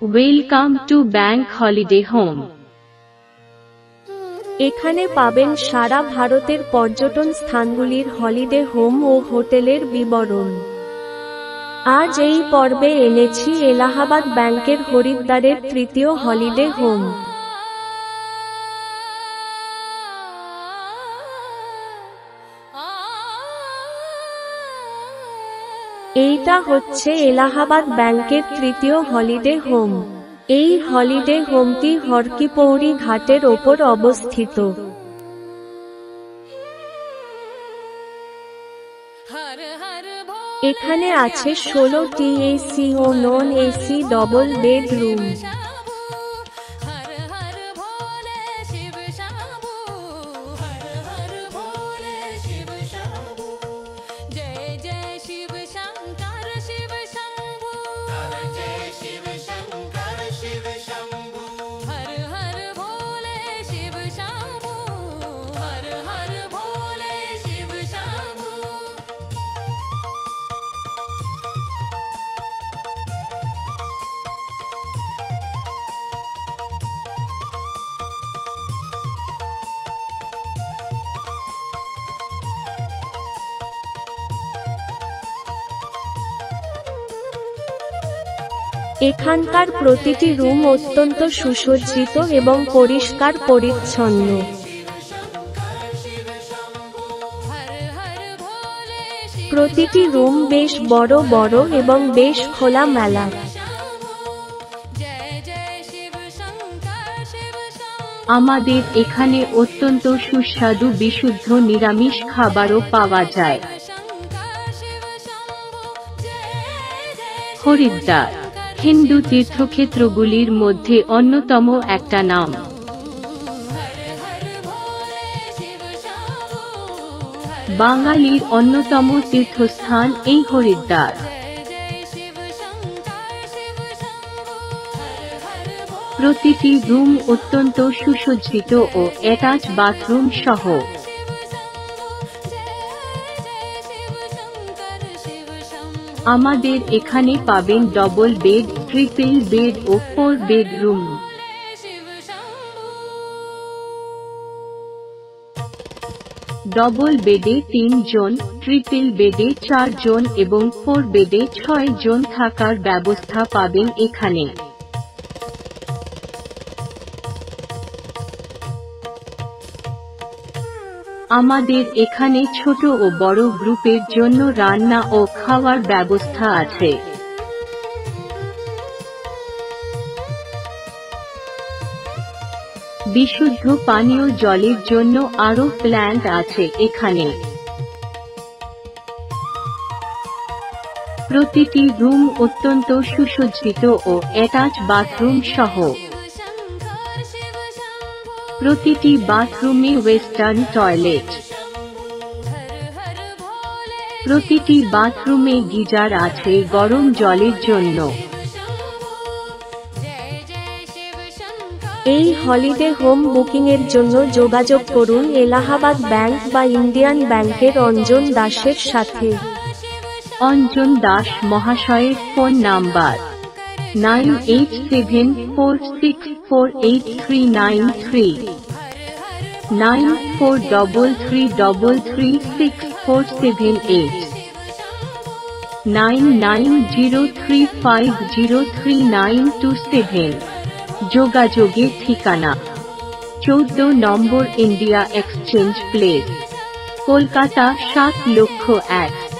Welcome to Bank Holiday Home. এখানে পাবেন সারা ভারতের পর্যটন স্থানগুলির হলিডে হোম ও হোটেলের বিবরণ। আজ এই পর্বে এনেছি এলাহাবাদ ব্যাংকের হরিদ্বারের তৃতীয় হলিডে হোম। এইটা হচ্ছে এলাহাবাদ ব্যাংকের তৃতীয় হলিডে হোম। এই হলিডে হোমটি হরকিপৌড়ি ঘাটের ওপর অবস্থিত। এখানে আছে 16টি এসি ও non AC double bed room. এখানকার প্রতিটি রুম অত্যন্ত সুসজ্জিত এবং পরিষ্কার পরিচ্ছন্ন। প্রতিটি রুম বেশ বড় বড় এবং বেশ খোলামেলা। আমাদের এখানে অত্যন্ত সুস্বাদু বিশুদ্ধ নিরামিষ খাবারও পাওয়া যায়। হরিদ্বার হিন্দু তীর্থক্ষেত্রগুলির মধ্যে অন্যতম একটা নাম। বাঙালির অন্যতম তীর্থস্থান এই হরিদ্বার। প্রতিটি রুম অত্যন্ত সুসজ্জিত ও অ্যাটাচ বাথরুম সহ। আমাদের এখানে পাবেন ডবল বেড, ট্রিপল বেড ও 4 বেডরুম। ডবল বেডে 3 জন, ট্রিপল বেডে 4 জন এবং 4 বেডে 6 জন থাকার ব্যবস্থা পাবেন এখানে। আমাদের এখানে ছোট ও বড় গ্রুপের জন্য রান্না ও খাওয়ার ব্যবস্থা আছে। বিশুদ্ধ পানীয় জলের জন্য আরও প্ল্যান্ট আছে এখানে। প্রতিটি রুম অত্যন্ত সুসজ্জিত ও অ্যাটাচ বাথরুম সহ। প্রতিটি বাথরুমে ওয়েস্টার্ন টয়লেট। প্রতিটি বাথরুমে গিজার আছে গরম জলের জন্য। এই হলিডে হোম বুকিংয়ের জন্য যোগাযোগ করুন এলাহাবাদ ব্যাংক বা ইন্ডিয়ান ব্যাংকের অঞ্জন দাসের সাথে। অঞ্জন দাস মহাশয়ের ফোন নাম্বার 9874648393, 9433336478, 9903503927। যোগাযোগের ঠিকানা 14 নম্বর ইন্ডিয়া এক্সচেঞ্জ প্লেস, কলকাতা 7,01,000।